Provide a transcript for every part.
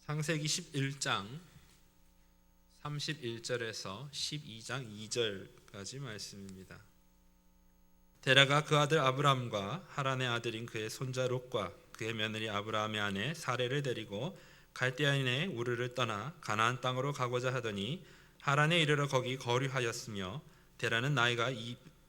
창세기 11장 31절에서 12장 2절까지 말씀입니다. 데라가 그 아들 아브람과 하란의 아들인 그의 손자 롯과 그의 며느리 아브라함의 아내 사레를 데리고 갈대아인의 우르를 떠나 가나안 땅으로 가고자 하더니 하란에 이르러 거기 거류하였으며 데라는 나이가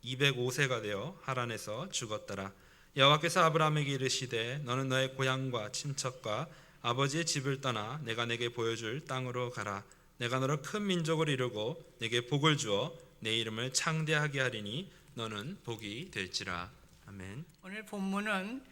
205세가 되어 하란에서 죽었더라. 여호와께서 아브라함에게 이르시되 너는 너의 고향과 친척과 아버지의 집을 떠나 내가 내게 보여줄 땅으로 가라. 내가 너로 큰 민족을 이루고 내게 복을 주어 내 이름을 창대하게 하리니 너는 복이 될지라. 아멘. 오늘 본문은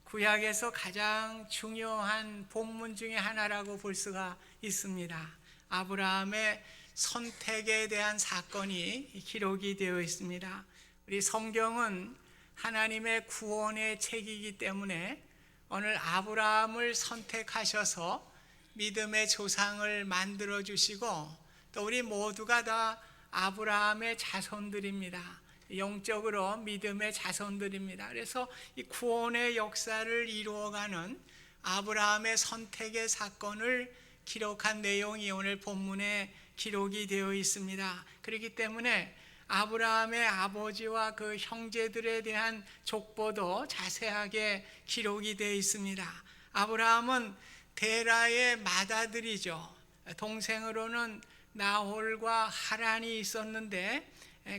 구약에서 가장 중요한 본문 중에 하나라고 볼 수가 있습니다. 아브라함의 선택에 대한 사건이 기록이 되어 있습니다. 우리 성경은 하나님의 구원의 책이기 때문에 오늘 아브라함을 선택하셔서 믿음의 조상을 만들어 주시고 또 우리 모두가 다 아브라함의 자손들입니다. 영적으로 믿음의 자손들입니다. 그래서 이 구원의 역사를 이루어가는 아브라함의 선택의 사건을 기록한 내용이 오늘 본문에 기록이 되어 있습니다. 그렇기 때문에 아브라함의 아버지와 그 형제들에 대한 족보도 자세하게 기록이 되어 있습니다. 아브라함은 데라의 맏아들이죠. 동생으로는 나홀과 하란이 있었는데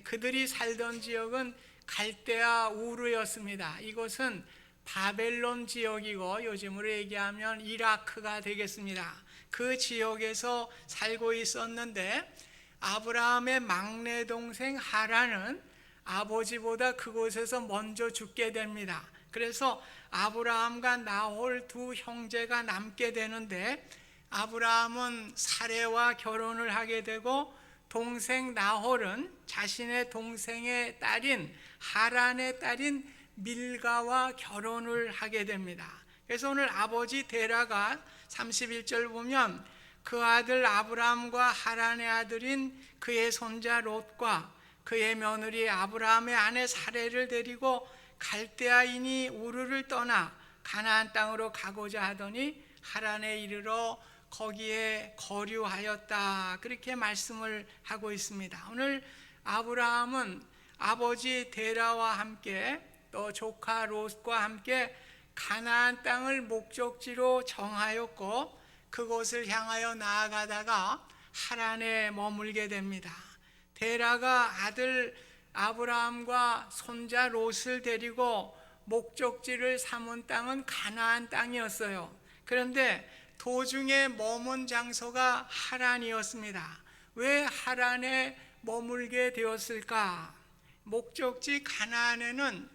그들이 살던 지역은 갈대아 우르였습니다. 이곳은 바벨론 지역이고 요즘으로 얘기하면 이라크가 되겠습니다. 그 지역에서 살고 있었는데 아브라함의 막내 동생 하란은 아버지보다 그곳에서 먼저 죽게 됩니다. 그래서 아브라함과 나홀 두 형제가 남게 되는데 아브라함은 사레와 결혼을 하게 되고 동생 나홀은 자신의 동생의 딸인 하란의 딸인 밀가와 결혼을 하게 됩니다. 그래서 오늘 아버지 데라가 31절 보면 그 아들 아브라함과 하란의 아들인 그의 손자 롯과 그의 며느리 아브라함의 아내 사레를 데리고 갈대아인이 우르를 떠나 가나안 땅으로 가고자 하더니 하란에 이르러 거기에 거류하였다. 그렇게 말씀을 하고 있습니다. 오늘 아브라함은 아버지 데라와 함께 또 조카 롯과 함께 가나안 땅을 목적지로 정하였고 그곳을 향하여 나아가다가 하란에 머물게 됩니다. 데라가 아들 아브라함과 손자 롯을 데리고 목적지를 삼은 땅은 가나안 땅이었어요. 그런데 도중에 머문 장소가 하란이었습니다. 왜 하란에 머물게 되었을까? 목적지 가나안에는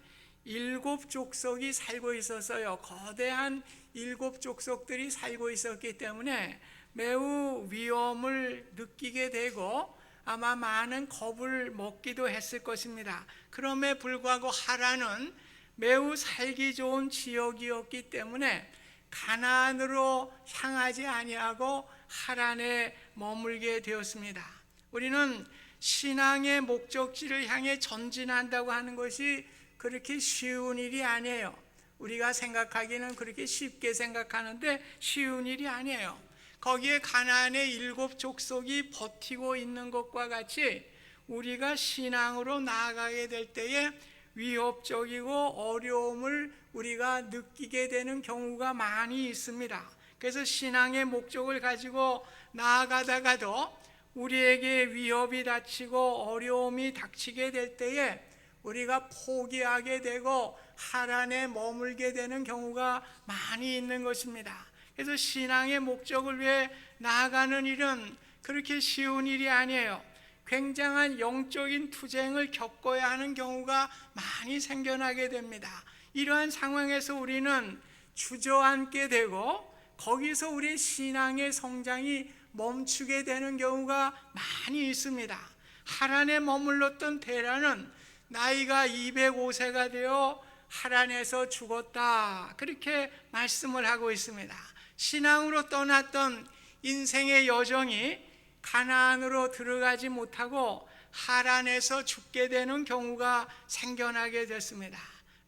7 족속이 살고 있었어요. 거대한 7 족속들이 살고 있었기 때문에 매우 위험을 느끼게 되고 아마 많은 겁을 먹기도 했을 것입니다. 그럼에 불구하고 하란은 매우 살기 좋은 지역이었기 때문에 가나안으로 향하지 아니하고 하란에 머물게 되었습니다. 우리는 신앙의 목적지를 향해 전진한다고 하는 것이 그렇게 쉬운 일이 아니에요. 우리가 생각하기는 그렇게 쉽게 생각하는데 쉬운 일이 아니에요. 거기에 가나안의 7 족속이 버티고 있는 것과 같이 우리가 신앙으로 나아가게 될 때에 위협적이고 어려움을 우리가 느끼게 되는 경우가 많이 있습니다. 그래서 신앙의 목적을 가지고 나아가다가도 우리에게 위협이 닥치고 어려움이 닥치게 될 때에 우리가 포기하게 되고 하란에 머물게 되는 경우가 많이 있는 것입니다. 그래서 신앙의 목적을 위해 나아가는 일은 그렇게 쉬운 일이 아니에요. 굉장한 영적인 투쟁을 겪어야 하는 경우가 많이 생겨나게 됩니다. 이러한 상황에서 우리는 주저앉게 되고 거기서 우리의 신앙의 성장이 멈추게 되는 경우가 많이 있습니다. 하란에 머물렀던 데라는 나이가 205세가 되어 하란에서 죽었다. 그렇게 말씀을 하고 있습니다. 신앙으로 떠났던 인생의 여정이 가나안으로 들어가지 못하고 하란에서 죽게 되는 경우가 생겨나게 됐습니다.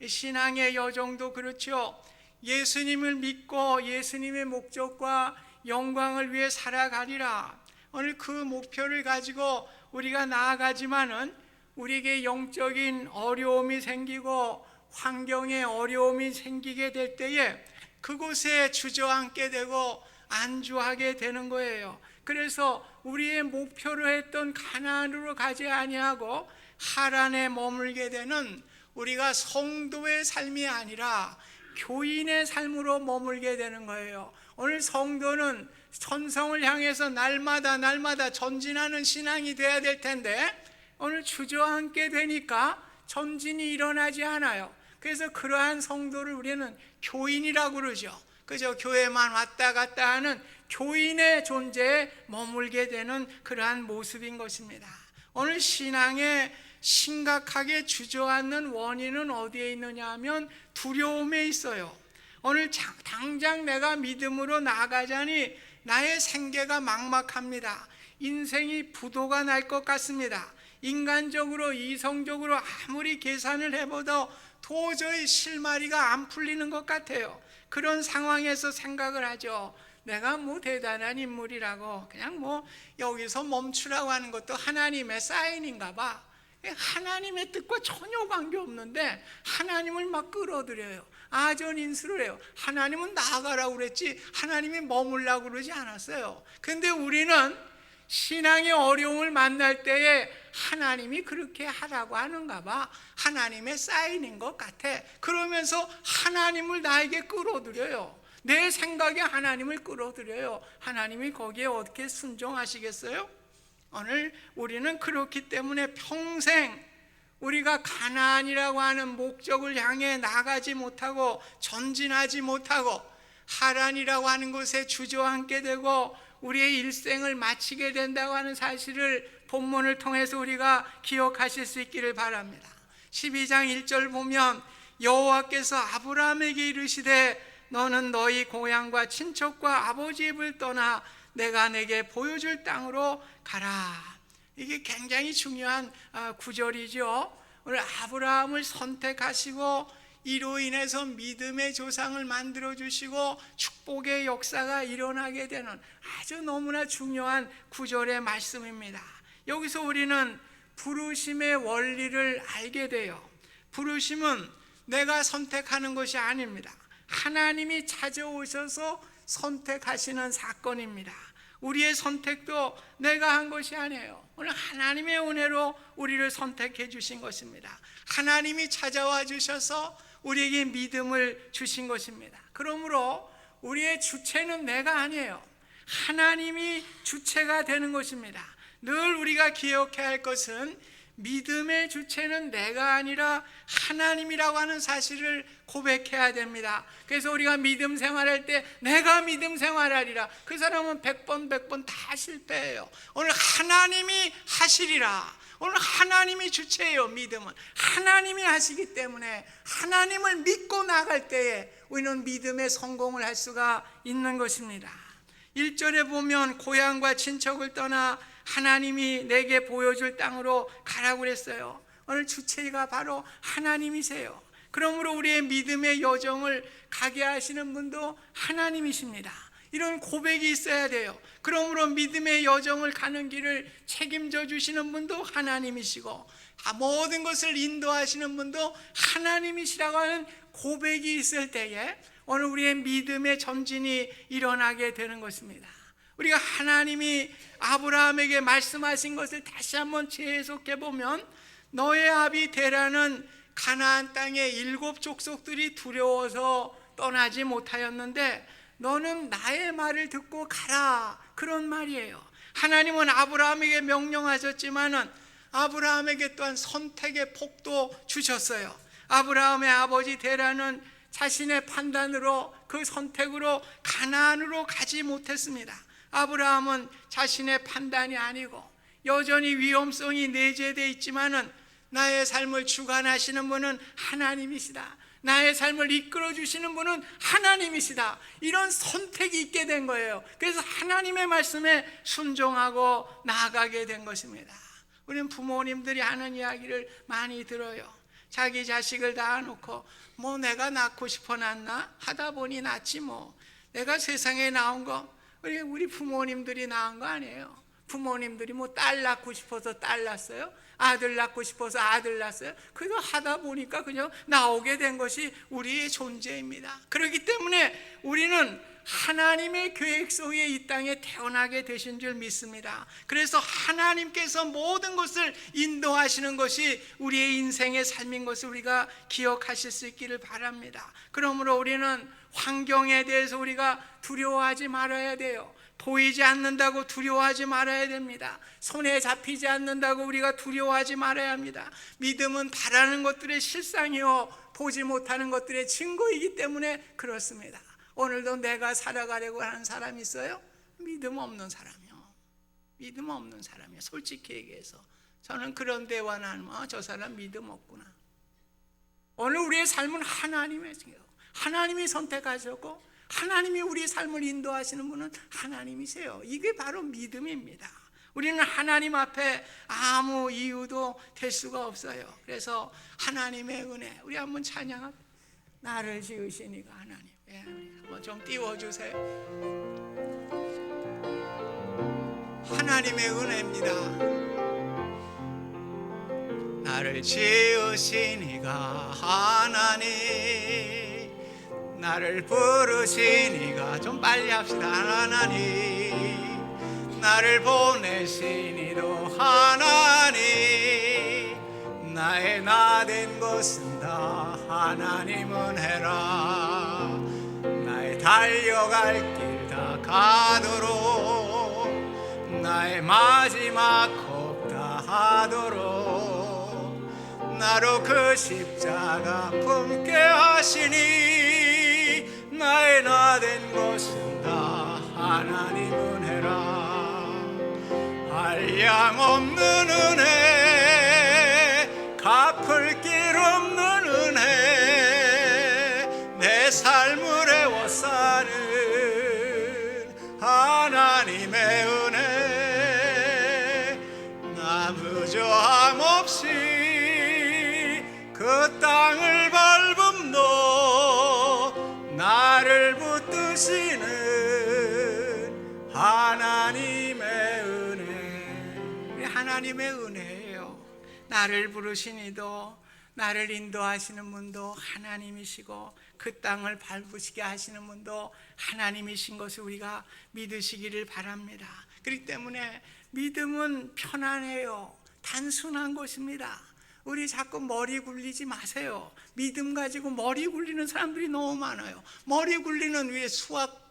신앙의 여정도 그렇죠. 예수님을 믿고 예수님의 목적과 영광을 위해 살아가리라. 오늘 그 목표를 가지고 우리가 나아가지만은 우리에게 영적인 어려움이 생기고 환경에 어려움이 생기게 될 때에 그곳에 주저앉게 되고 안주하게 되는 거예요. 그래서 우리의 목표로 했던 가나안으로 가지 아니하고 하란에 머물게 되는, 우리가 성도의 삶이 아니라 교인의 삶으로 머물게 되는 거예요. 오늘 성도는 천성을 향해서 날마다 전진하는 신앙이 돼야 될 텐데 오늘 주저앉게 되니까 전진이 일어나지 않아요. 그래서 그러한 성도를 우리는 교인이라고 그러죠. 그저 교회만 왔다 갔다 하는 교인의 존재에 머물게 되는 그러한 모습인 것입니다. 오늘 신앙에 심각하게 주저앉는 원인은 어디에 있느냐 하면 두려움에 있어요. 오늘 당장 내가 믿음으로 나아가자니 나의 생계가 막막합니다. 인생이 부도가 날 것 같습니다. 인간적으로 이성적으로 아무리 계산을 해봐도 도저히 실마리가 안 풀리는 것 같아요. 그런 상황에서 생각을 하죠. 내가 뭐 대단한 인물이라고, 그냥 뭐 여기서 멈추라고 하는 것도 하나님의 사인인가 봐. 하나님의 뜻과 전혀 관계없는데 하나님을 막 끌어들여요. 아전인수를 해요. 하나님은 나아가라고 그랬지 하나님이 머물라고 그러지 않았어요. 근데 우리는 신앙의 어려움을 만날 때에 하나님이 그렇게 하라고 하는가 봐, 하나님의 사인인 것 같아. 그러면서 하나님을 나에게 끌어들여요. 내 생각에 하나님을 끌어들여요. 하나님이 거기에 어떻게 순종하시겠어요? 오늘 우리는 그렇기 때문에 평생 우리가 가나안이라고 하는 목적을 향해 나가지 못하고 전진하지 못하고 하란이라고 하는 곳에 주저앉게 되고 우리의 일생을 마치게 된다고 하는 사실을 본문을 통해서 우리가 기억하실 수 있기를 바랍니다. 12장 1절 보면 여호와께서 아브라함에게 이르시되 너는 너희 고향과 친척과 아버지 집을 떠나 내가 내게 보여줄 땅으로 가라. 이게 굉장히 중요한 구절이죠. 오늘 아브라함을 선택하시고 이로 인해서 믿음의 조상을 만들어 주시고 축복의 역사가 일어나게 되는 아주 너무나 중요한 구절의 말씀입니다. 여기서 우리는 부르심의 원리를 알게 돼요. 부르심은 내가 선택하는 것이 아닙니다. 하나님이 찾아오셔서 선택하시는 사건입니다. 우리의 선택도 내가 한 것이 아니에요. 오늘 하나님의 은혜로 우리를 선택해 주신 것입니다. 하나님이 찾아와 주셔서 우리에게 믿음을 주신 것입니다. 그러므로 우리의 주체는 내가 아니에요. 하나님이 주체가 되는 것입니다. 늘 우리가 기억해야 할 것은 믿음의 주체는 내가 아니라 하나님이라고 하는 사실을 고백해야 됩니다. 그래서 우리가 믿음 생활할 때 내가 믿음 생활하리라, 그 사람은 100번 다 실패해요. 오늘 하나님이 하시리라. 오늘 하나님이 주체예요. 믿음은 하나님이 하시기 때문에 하나님을 믿고 나갈 때에 우리는 믿음의 성공을 할 수가 있는 것입니다. 1절에 보면 고향과 친척을 떠나 하나님이 내게 보여줄 땅으로 가라고 그랬어요. 오늘 주체가 바로 하나님이세요. 그러므로 우리의 믿음의 여정을 가게 하시는 분도 하나님이십니다. 이런 고백이 있어야 돼요. 그러므로 믿음의 여정을 가는 길을 책임져 주시는 분도 하나님이시고 모든 것을 인도하시는 분도 하나님이시라고 하는 고백이 있을 때에 오늘 우리의 믿음의 전진이 일어나게 되는 것입니다. 우리가 하나님이 아브라함에게 말씀하신 것을 다시 한번 재해석해 보면 너의 아비 데라는 가나안 땅의 7 족속들이 두려워서 떠나지 못하였는데 너는 나의 말을 듣고 가라, 그런 말이에요. 하나님은 아브라함에게 명령하셨지만은 아브라함에게 또한 선택의 폭도 주셨어요. 아브라함의 아버지 데라는 자신의 판단으로 그 선택으로 가나안으로 가지 못했습니다. 아브라함은 자신의 판단이 아니고 여전히 위험성이 내재되어 있지만은 나의 삶을 주관하시는 분은 하나님이시다, 나의 삶을 이끌어 주시는 분은 하나님이시다, 이런 선택이 있게 된 거예요. 그래서 하나님의 말씀에 순종하고 나아가게 된 것입니다. 우리는 부모님들이 하는 이야기를 많이 들어요. 자기 자식을 낳아놓고 뭐 내가 낳고 싶어 낳나? 하다 보니 낳지 뭐. 내가 세상에 나온 거 우리 부모님들이 낳은 거 아니에요. 부모님들이 뭐 딸 낳고 싶어서 딸 낳았어요? 아들 낳고 싶어서 아들 낳았어요? 그거 하다 보니까 그냥 나오게 된 것이 우리의 존재입니다. 그렇기 때문에 우리는 하나님의 계획 속에 이 땅에 태어나게 되신 줄 믿습니다. 그래서 하나님께서 모든 것을 인도하시는 것이 우리의 인생의 삶인 것을 우리가 기억하실 수 있기를 바랍니다. 그러므로 우리는 환경에 대해서 우리가 두려워하지 말아야 돼요. 보이지 않는다고 두려워하지 말아야 됩니다. 손에 잡히지 않는다고 우리가 두려워하지 말아야 합니다. 믿음은 바라는 것들의 실상이요 보지 못하는 것들의 증거이기 때문에 그렇습니다. 오늘도 내가 살아가려고 하는 사람이 있어요? 믿음 없는 사람이요. 믿음 없는 사람이요. 솔직히 얘기해서 저는 그런 대화 나누면 저 사람 믿음 없구나. 오늘 우리의 삶은 하나님의 증거. 하나님이 선택하셨고 하나님이 우리의 삶을 인도하시는 분은 하나님이세요. 이게 바로 믿음입니다. 우리는 하나님 앞에 아무 이유도 될 수가 없어요. 그래서 하나님의 은혜, 우리 한번 찬양합니다. 나를 지으신 이가 하나님. 예, 한번 좀 띄워주세요. 하나님의 은혜입니다. 나를 지으신 이가 하나님, 나를 부르신 이가, 좀 빨리 합시다. 하나님, 나를 보내신 이도 하나님, 나의 나 된 것은 다 하나님 은혜라. 나의 달려갈 길 다 가도록, 나의 마지막 곡 다 하도록, 나로 그 십자가 품게 하시니, 나의 나 된 것은 다 하나님 은혜라. 한량없는 은혜, 갚을 길 없는 은혜, 내 삶을 애워싸는 하나님의 은혜. 나 무저함 없이 그 땅을 밟음도 나를 붙드시는 하나님의 은혜. 하나님의 은혜예요. 나를 부르신 이도, 나를 인도하시는 분도 하나님이시고, 그 땅을 밟으시게 하시는 분도 하나님이신 것을 우리가 믿으시기를 바랍니다. 그렇기 때문에 믿음은 편안해요. 단순한 것입니다. 우리 자꾸 머리 굴리지 마세요. 믿음 가지고 머리 굴리는 사람들이 너무 많아요. 머리 굴리는 왜 수학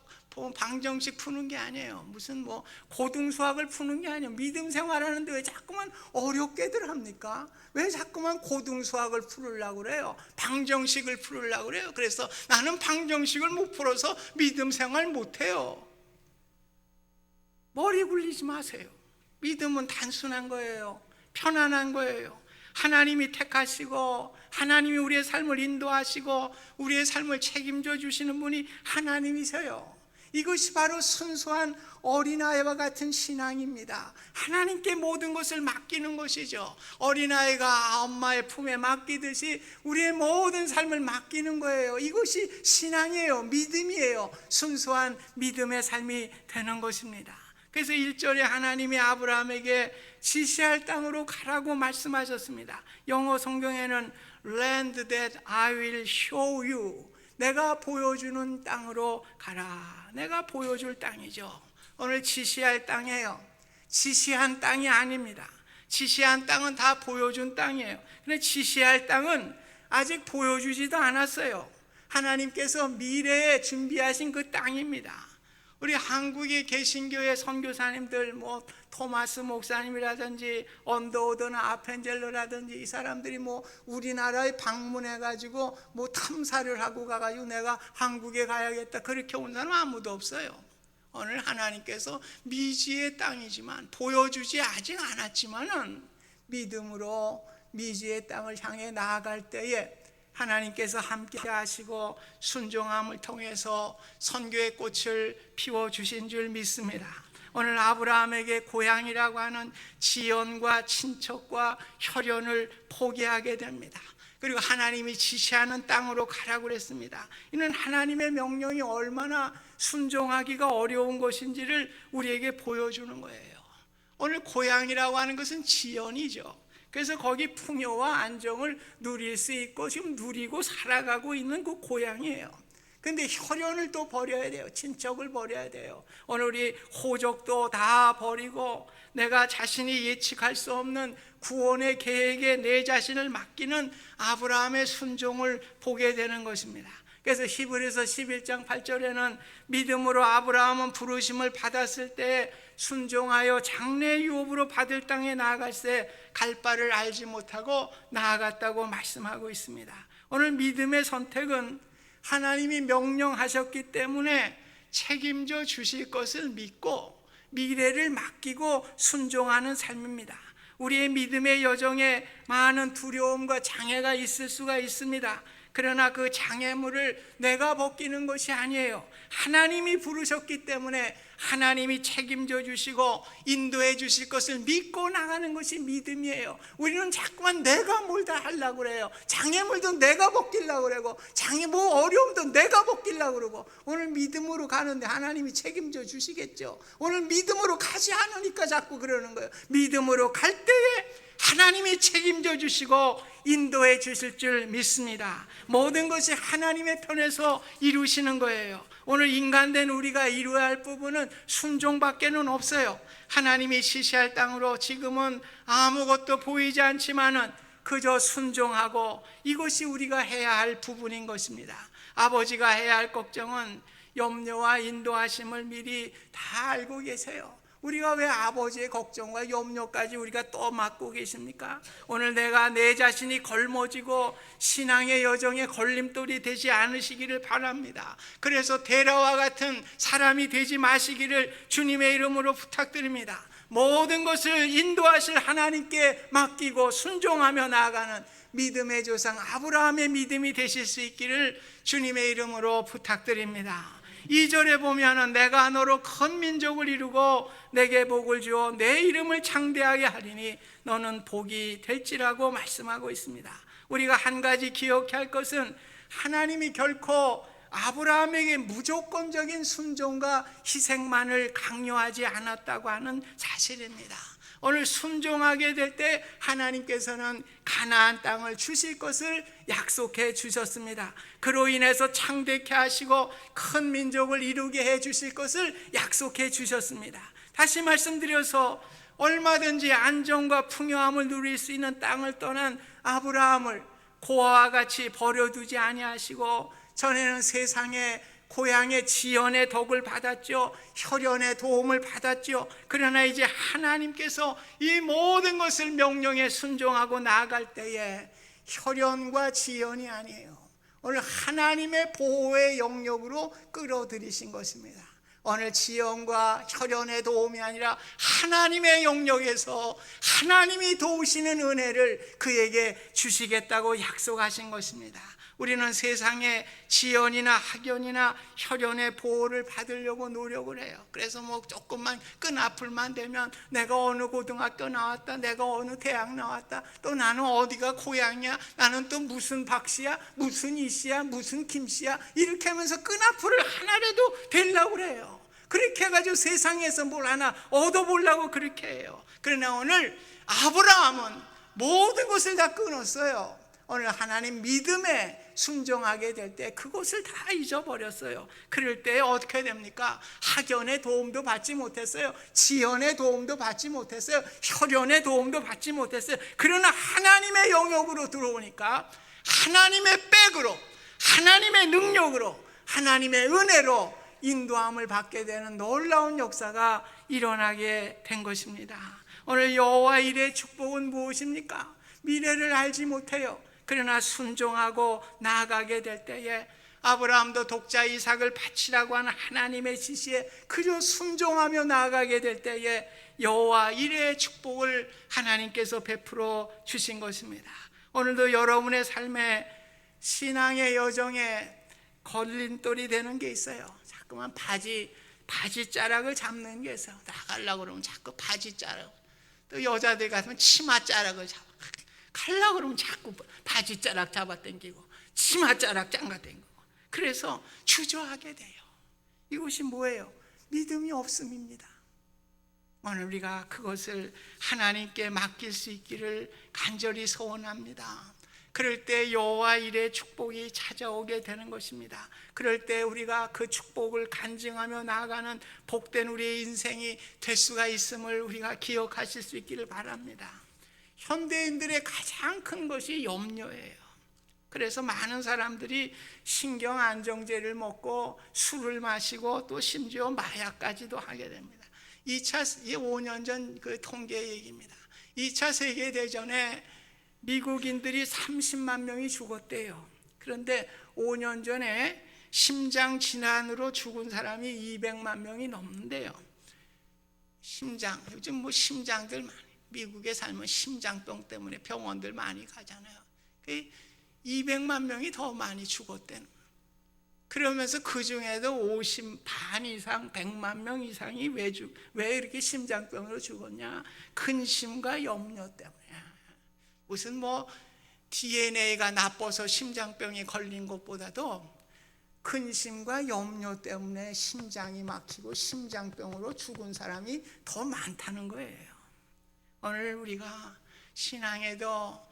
방정식 푸는 게 아니에요. 무슨 뭐 고등수학을 푸는 게 아니에요. 믿음 생활하는데 왜 자꾸만 어렵게들 합니까? 왜 자꾸만 고등수학을 풀으려고 그래요? 방정식을 풀으려고 그래요? 그래서 나는 방정식을 못 풀어서 믿음 생활 못해요. 머리 굴리지 마세요. 믿음은 단순한 거예요. 편안한 거예요. 하나님이 택하시고 하나님이 우리의 삶을 인도하시고 우리의 삶을 책임져 주시는 분이 하나님이세요. 이것이 바로 순수한 어린아이와 같은 신앙입니다. 하나님께 모든 것을 맡기는 것이죠. 어린아이가 엄마의 품에 맡기듯이 우리의 모든 삶을 맡기는 거예요. 이것이 신앙이에요. 믿음이에요. 순수한 믿음의 삶이 되는 것입니다. 그래서 1절에 하나님이 아브라함에게 지시할 땅으로 가라고 말씀하셨습니다. 영어 성경에는 land that I will show you, 내가 보여주는 땅으로 가라. 내가 보여줄 땅이죠. 오늘 지시할 땅이에요. 지시한 땅이 아닙니다. 지시한 땅은 다 보여준 땅이에요. 근데 지시할 땅은 아직 보여주지도 않았어요. 하나님께서 미래에 준비하신 그 땅입니다. 우리 한국에 계신 교회 선교사님들, 뭐 토마스 목사님이라든지 언더우드나 아펜젤러라든지 이 사람들이 뭐 우리나라에 방문해가지고 뭐 탐사를 하고 가가지고 내가 한국에 가야겠다 그렇게 온 사람 아무도 없어요. 오늘 하나님께서 미지의 땅이지만 보여주지 아직 않았지만은 믿음으로 미지의 땅을 향해 나아갈 때에 하나님께서 함께 하시고 순종함을 통해서 선교의 꽃을 피워주신 줄 믿습니다. 오늘 아브라함에게 고향이라고 하는 지연과 친척과 혈연을 포기하게 됩니다. 그리고 하나님이 지시하는 땅으로 가라고 그랬습니다. 이는 하나님의 명령이 얼마나 순종하기가 어려운 것인지를 우리에게 보여주는 거예요. 오늘 고향이라고 하는 것은 지연이죠. 그래서 거기 풍요와 안정을 누릴 수 있고 지금 누리고 살아가고 있는 그 고향이에요. 근데 혈연을 또 버려야 돼요. 친척을 버려야 돼요. 오늘 우리 호족도 다 버리고 내가 자신이 예측할 수 없는 구원의 계획에 내 자신을 맡기는 아브라함의 순종을 보게 되는 것입니다. 그래서 히브리서 11장 8절에는 믿음으로 아브라함은 부르심을 받았을 때 순종하여 장래 유업으로 받을 땅에 나아갈새 갈 바를 알지 못하고 나아갔다고 말씀하고 있습니다. 오늘 믿음의 선택은 하나님이 명령하셨기 때문에 책임져 주실 것을 믿고 미래를 맡기고 순종하는 삶입니다. 우리의 믿음의 여정에 많은 두려움과 장애가 있을 수가 있습니다. 그러나 그 장애물을 내가 벗기는 것이 아니에요. 하나님이 부르셨기 때문에 하나님이 책임져 주시고 인도해 주실 것을 믿고 나가는 것이 믿음이에요. 우리는 자꾸만 내가 뭘 다 하려고 그래요. 장애물도 내가 벗기려고 그러고 어려움도 내가 벗기려고 그러고 오늘 믿음으로 가는데 하나님이 책임져 주시겠죠. 오늘 믿음으로 가지 않으니까 자꾸 그러는 거예요. 믿음으로 갈 때에 하나님이 책임져 주시고 인도해 주실 줄 믿습니다. 모든 것이 하나님의 편에서 이루시는 거예요. 오늘 인간된 우리가 이루어야 할 부분은 순종밖에는 없어요. 하나님이 지시할 땅으로 지금은 아무것도 보이지 않지만은 그저 순종하고 이것이 우리가 해야 할 부분인 것입니다. 아버지가 해야 할 걱정은 염려와 인도하심을 미리 다 알고 계세요. 우리가 왜 아버지의 걱정과 염려까지 우리가 또 맡고 계십니까? 오늘 내가 내 자신이 걸머지고 신앙의 여정에 걸림돌이 되지 않으시기를 바랍니다. 그래서 데라와 같은 사람이 되지 마시기를 주님의 이름으로 부탁드립니다. 모든 것을 인도하실 하나님께 맡기고 순종하며 나아가는 믿음의 조상 아브라함의 믿음이 되실 수 있기를 주님의 이름으로 부탁드립니다. 2절에 보면은 내가 너로 큰 민족을 이루고 내게 복을 주어 내 이름을 창대하게 하리니 너는 복이 될지라고 말씀하고 있습니다. 우리가 한 가지 기억해야 할 것은 하나님이 결코 아브라함에게 무조건적인 순종과 희생만을 강요하지 않았다고 하는 사실입니다. 오늘 순종하게 될 때 하나님께서는 가나안 땅을 주실 것을 약속해 주셨습니다. 그로 인해서 창대케 하시고 큰 민족을 이루게 해 주실 것을 약속해 주셨습니다. 다시 말씀드려서 얼마든지 안정과 풍요함을 누릴 수 있는 땅을 떠난 아브라함을 고아와 같이 버려두지 아니하시고 전에는 세상에 고향의 지연의 덕을 받았죠. 혈연의 도움을 받았죠. 그러나 이제 하나님께서 이 모든 것을 명령에 순종하고 나아갈 때에 혈연과 지연이 아니에요. 오늘 하나님의 보호의 영역으로 끌어들이신 것입니다. 오늘 지연과 혈연의 도움이 아니라 하나님의 영역에서 하나님이 도우시는 은혜를 그에게 주시겠다고 약속하신 것입니다. 우리는 세상의 지연이나 학연이나 혈연의 보호를 받으려고 노력을 해요. 그래서 조금만 끈아풀만 되면 내가 어느 고등학교 나왔다, 내가 어느 대학 나왔다, 또 나는 어디가 고향이야, 나는 또 무슨 박씨야, 무슨 이씨야, 무슨 김씨야, 이렇게 하면서 끈아풀을 하나라도 되려고 그래요. 그렇게 해가지고 세상에서 뭘 하나 얻어보려고 그렇게 해요. 그러나 오늘 아브라함은 모든 것을 다 끊었어요. 오늘 하나님 믿음에 순종하게 될 때 그것을 다 잊어버렸어요. 그럴 때 어떻게 됩니까? 학연의 도움도 받지 못했어요. 지연의 도움도 받지 못했어요. 혈연의 도움도 받지 못했어요. 그러나 하나님의 영역으로 들어오니까 하나님의 백으로, 하나님의 능력으로, 하나님의 은혜로 인도함을 받게 되는 놀라운 역사가 일어나게 된 것입니다. 오늘 여호와 일의 축복은 무엇입니까? 미래를 알지 못해요. 그러나 순종하고 나아가게 될 때에 아브라함도 독자 이삭을 바치라고 하는 하나님의 지시에 그저 순종하며 나아가게 될 때에 여호와 일의 축복을 하나님께서 베풀어 주신 것입니다. 오늘도 여러분의 삶에 신앙의 여정에 걸림돌이 되는 게 있어요. 자꾸만 바지자락을 잡는 게 있어요. 나가려고 그러면 자꾸 바지자락, 또 여자들 같으면 치마자락을 잡아. 갈라 그러면 자꾸 바지 자락 잡아당기고 치마 자락 장가당기고, 그래서 주저하게 돼요. 이것이 뭐예요? 믿음이 없음입니다. 오늘 우리가 그것을 하나님께 맡길 수 있기를 간절히 소원합니다. 그럴 때 여호와 일의 축복이 찾아오게 되는 것입니다. 그럴 때 우리가 그 축복을 간증하며 나아가는 복된 우리의 인생이 될 수가 있음을 우리가 기억하실 수 있기를 바랍니다. 현대인들의 가장 큰 것이 염려예요. 그래서 많은 사람들이 신경 안정제를 먹고 술을 마시고 또 심지어 마약까지도 하게 됩니다. 5년 전 그 통계 얘기입니다. 2차 세계대전에 미국인들이 30만 명이 죽었대요. 그런데 5년 전에 심장 질환으로 죽은 사람이 200만 명이 넘는데요. 요즘 뭐 심장들 많이, 미국에 살면 심장병 때문에 병원들 많이 가잖아요. 200만 명이 더 많이 죽었대는 거예요. 그러면서 그 중에도 반 이상, 100만 명 이상이 왜 이렇게 심장병으로 죽었냐? 근심과 염려 때문에. 무슨 뭐 DNA가 나빠서 심장병에 걸린 것보다도 근심과 염려 때문에 심장이 막히고 심장병으로 죽은 사람이 더 많다는 거예요. 오늘 우리가 신앙에도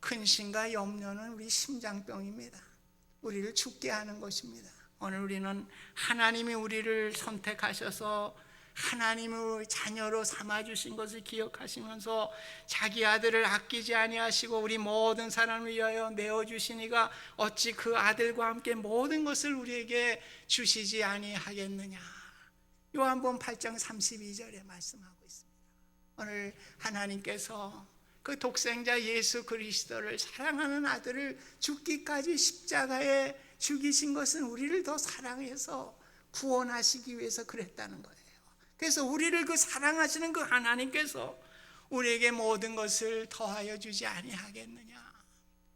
근심과 염려는 우리 심장병입니다. 우리를 죽게 하는 것입니다. 오늘 우리는 하나님이 우리를 선택하셔서 하나님의 자녀로 삼아주신 것을 기억하시면서 자기 아들을 아끼지 아니하시고 우리 모든 사람을 위하여 내어주시니가 어찌 그 아들과 함께 모든 것을 우리에게 주시지 아니하겠느냐. 요한복음 8장 32절에 말씀하고 있습니다. 오늘 하나님께서 그 독생자 예수 그리스도를, 사랑하는 아들을 죽기까지 십자가에 죽이신 것은 우리를 더 사랑해서 구원하시기 위해서 그랬다는 거예요. 그래서 우리를 그 사랑하시는 그 하나님께서 우리에게 모든 것을 더하여 주지 아니하겠느냐.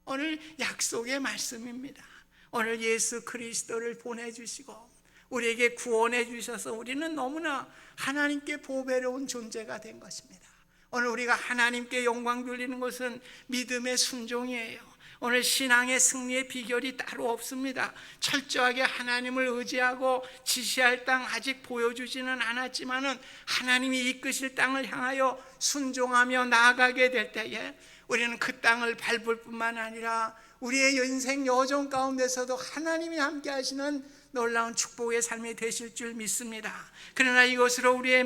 오늘 약속의 말씀입니다. 오늘 예수 그리스도를 보내주시고 우리에게 구원해 주셔서 우리는 너무나 하나님께 보배로운 존재가 된 것입니다. 오늘 우리가 하나님께 영광 돌리는 것은 믿음의 순종이에요. 오늘 신앙의 승리의 비결이 따로 없습니다. 철저하게 하나님을 의지하고 지시할 땅 아직 보여주지는 않았지만은 하나님이 이끄실 땅을 향하여 순종하며 나아가게 될 때에 우리는 그 땅을 밟을 뿐만 아니라 우리의 인생 여정 가운데서도 하나님이 함께 하시는 놀라운 축복의 삶이 되실 줄 믿습니다. 그러나 이것으로 우리의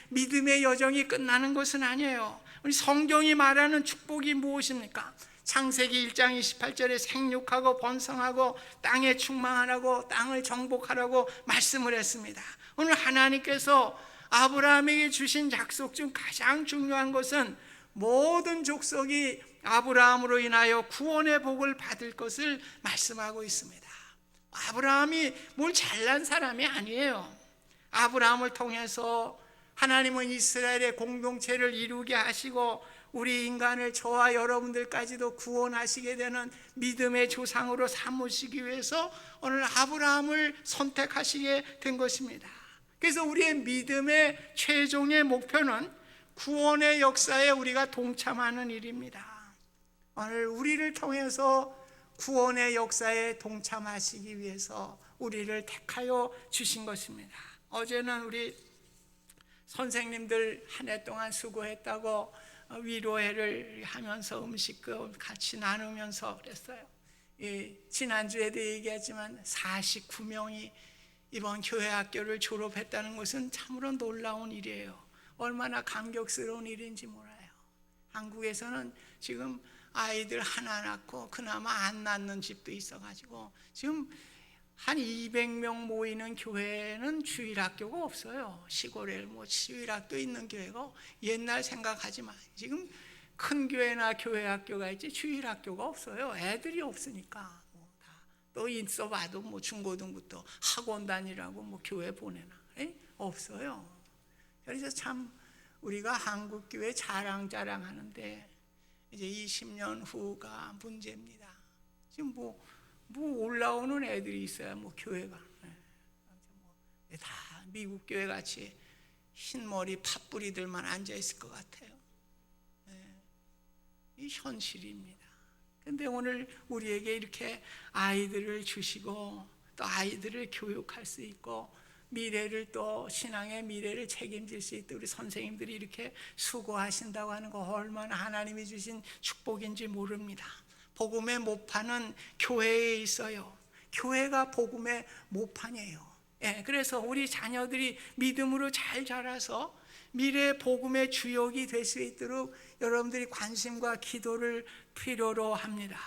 믿음의 여정이 끝나는 것은 아니에요. 우리 성경이 말하는 축복이 무엇입니까? 창세기 1장 28절에 생육하고 번성하고 땅에 충만하라고 땅을 정복하라고 말씀을 했습니다. 오늘 하나님께서 아브라함에게 주신 약속 중 가장 중요한 것은 모든 족속이 아브라함으로 인하여 구원의 복을 받을 것을 말씀하고 있습니다. 아브라함이 뭘 잘난 사람이 아니에요. 아브라함을 통해서 하나님은 이스라엘의 공동체를 이루게 하시고 우리 인간을, 저와 여러분들까지도 구원하시게 되는 믿음의 조상으로 삼으시기 위해서 오늘 아브라함을 선택하시게 된 것입니다. 그래서 우리의 믿음의 최종의 목표는 구원의 역사에 우리가 동참하는 일입니다. 오늘 우리를 통해서 구원의 역사에 동참하시기 위해서 우리를 택하여 주신 것입니다. 어제는 우리 선생님들 한 해 동안 수고했다고 위로회를 하면서 음식도 같이 나누면서 그랬어요. 지난주에도 얘기했지만 49명이 이번 교회학교를 졸업했다는 것은 참으로 놀라운 일이에요. 얼마나 감격스러운 일인지 몰라요. 한국에서는 지금 아이들 하나 낳고 그나마 안 낳는 집도 있어가지고 지금 한 200명 모이는 교회는 주일학교가 없어요. 시골에 뭐 주일학교 있는 교회가 옛날 생각하지 마. 지금 큰 교회나 교회학교가 있지 주일학교가 없어요. 애들이 없으니까 또 있어봐도 뭐 중고등부터 학원 다니라고 뭐 교회 보내나 없어요. 그래서 참 우리가 한국 교회 자랑하는데 이제 20년 후가 문제입니다. 지금 뭐 올라오는 애들이 있어야 뭐 교회가 다 미국 교회 같이 흰머리 팥뿌리들만 앉아 있을 것 같아요. 이 현실입니다. 근데 오늘 우리에게 이렇게 아이들을 주시고 또 아이들을 교육할 수 있고 미래를 또 신앙의 미래를 책임질 수 있도록 우리 선생님들이 이렇게 수고하신다고 하는 거 얼마나 하나님이 주신 축복인지 모릅니다. 복음의 모판은 교회에 있어요. 교회가 복음의 모판이에요. 그래서 우리 자녀들이 믿음으로 잘 자라서 미래 복음의 주역이 될 수 있도록 여러분들이 관심과 기도를 필요로 합니다.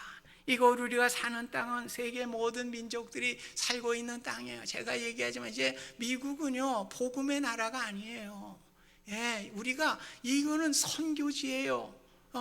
이곳 우리가 사는 땅은 세계 모든 민족들이 살고 있는 땅이에요. 제가 얘기하지만 이제 미국은요 복음의 나라가 아니에요. 우리가 이거는 선교지예요.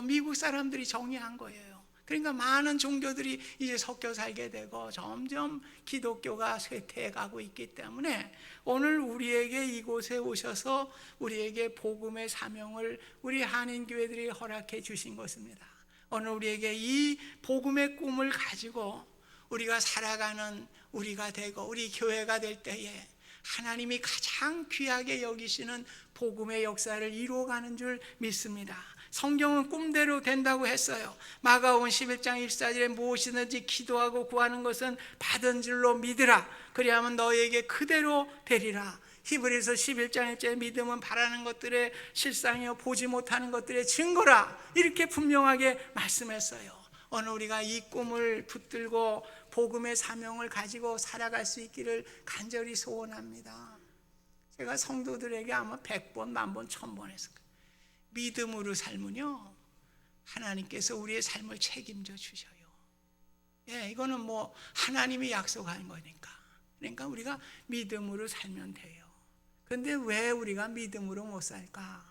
미국 사람들이 정의한 거예요. 그러니까 많은 종교들이 이제 섞여 살게 되고 점점 기독교가 쇠퇴해 가고 있기 때문에 오늘 우리에게 이곳에 오셔서 우리에게 복음의 사명을 우리 한인교회들이 허락해 주신 것입니다. 오늘 우리에게 이 복음의 꿈을 가지고 우리가 살아가는 우리가 되고 우리 교회가 될 때에 하나님이 가장 귀하게 여기시는 복음의 역사를 이루어가는 줄 믿습니다. 성경은 꿈대로 된다고 했어요. 마가복음 11장 24절에 무엇이든지 기도하고 구하는 것은 받은 줄로 믿으라. 그리하면 너에게 그대로 되리라. 히브리서 11장 1절에 믿음은 바라는 것들의 실상이요 보지 못하는 것들의 증거라. 이렇게 분명하게 말씀했어요. 오늘 우리가 이 꿈을 붙들고 복음의 사명을 가지고 살아갈 수 있기를 간절히 소원합니다. 제가 성도들에게 아마 100번, 1000번, 1000번 했을 거예요. 믿음으로 살면요 하나님께서 우리의 삶을 책임져 주셔요. 이거는 뭐 하나님이 약속한 거니까. 그러니까 우리가 믿음으로 살면 돼요. 그런데 왜 우리가 믿음으로 못 살까?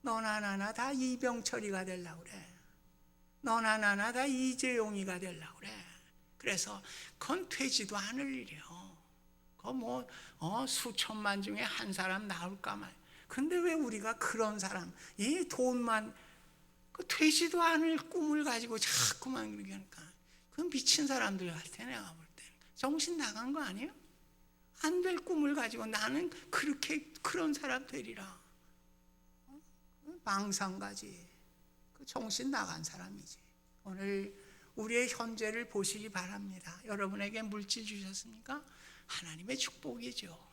너나 나나 다 이병철이가 되려고 그래. 너나 나나 다 이재용이가 되려고 그래. 그래서 그건 되지도 않을 일이에요. 그거 뭐 수천만 중에 한 사람 나올까 말. 근데 왜 우리가 그런 사람, 이 돈만 그 되지도 않을 꿈을 가지고 자꾸만 그렇게 하니까 그건 미친 사람들 같아. 내가 볼 때 정신 나간 거 아니에요? 안 될 꿈을 가지고 나는 그렇게 그런 사람 되리라. 망상가지. 그 정신 나간 사람이지. 오늘 우리의 현재를 보시기 바랍니다. 여러분에게 물질 주셨습니까? 하나님의 축복이죠.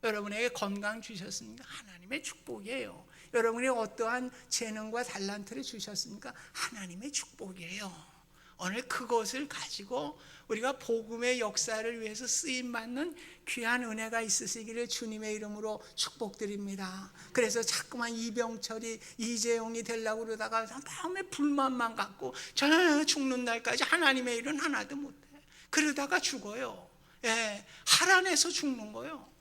여러분에게 건강 주셨습니까? 하나님의 축복이에요. 여러분이 어떠한 재능과 달란트를 주셨습니까? 하나님의 축복이에요. 오늘 그것을 가지고 우리가 복음의 역사를 위해서 쓰임받는 귀한 은혜가 있으시기를 주님의 이름으로 축복드립니다. 그래서 자꾸만 이병철이 이재용이 되려고 그러다가 마음에 불만만 갖고 저는 죽는 날까지 하나님의 일은 하나도 못해. 그러다가 죽어요. 하란에서 죽는 거예요.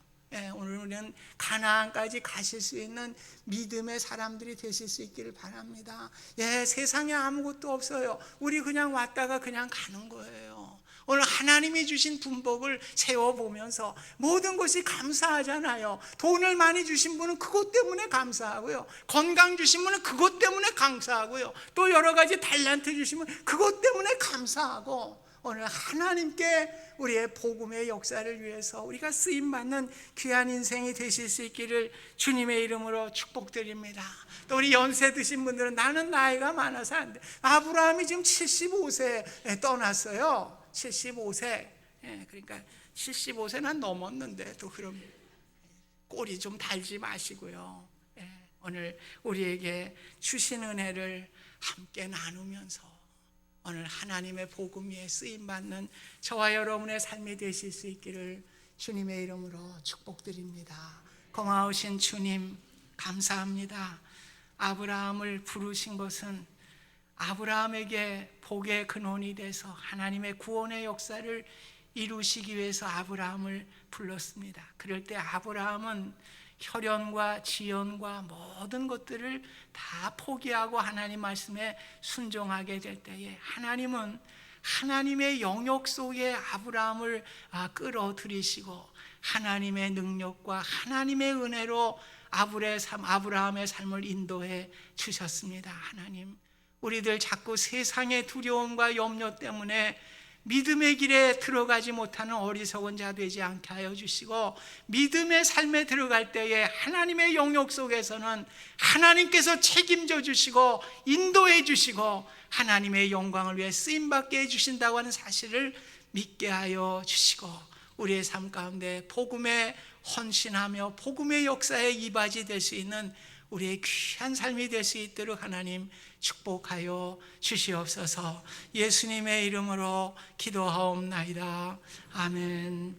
오늘 우리는 가나안까지 가실 수 있는 믿음의 사람들이 되실 수 있기를 바랍니다. 세상에 아무것도 없어요. 우리 그냥 왔다가 그냥 가는 거예요. 오늘 하나님이 주신 분복을 세워보면서 모든 것이 감사하잖아요. 돈을 많이 주신 분은 그것 때문에 감사하고요. 건강 주신 분은 그것 때문에 감사하고요. 또 여러 가지 달란트 주신 분은 그것 때문에 감사하고 오늘 하나님께 우리의 복음의 역사를 위해서 우리가 쓰임받는 귀한 인생이 되실 수 있기를 주님의 이름으로 축복드립니다. 또 우리 연세 드신 분들은 나는 나이가 많아서 안 돼. 아브라함이 지금 75세에 떠났어요. 75세. 그러니까 75세는 넘었는데 또 그럼 꼬리 좀 달지 마시고요. 오늘 우리에게 주신 은혜를 함께 나누면서 오늘 하나님의 복음 위에 쓰임받는 저와 여러분의 삶이 되실 수 있기를 주님의 이름으로 축복드립니다. 고마우신 주님 감사합니다. 아브라함을 부르신 것은 아브라함에게 복의 근원이 돼서 하나님의 구원의 역사를 이루시기 위해서 아브라함을 불렀습니다. 그럴 때 아브라함은 혈연과 지연과 모든 것들을 다 포기하고 하나님 말씀에 순종하게 될 때에 하나님은 하나님의 영역 속에 아브라함을 끌어들이시고 하나님의 능력과 하나님의 은혜로 아브라함의 삶을 인도해 주셨습니다. 하나님, 우리들 자꾸 세상의 두려움과 염려 때문에 믿음의 길에 들어가지 못하는 어리석은 자 되지 않게 하여 주시고, 믿음의 삶에 들어갈 때에 하나님의 영역 속에서는 하나님께서 책임져 주시고 인도해 주시고 하나님의 영광을 위해 쓰임받게 해주신다고 하는 사실을 믿게 하여 주시고, 우리의 삶 가운데 복음에 헌신하며 복음의 역사에 이바지 될 수 있는 우리의 귀한 삶이 될 수 있도록 하나님 축복하여 주시옵소서. 예수님의 이름으로 기도하옵나이다. 아멘.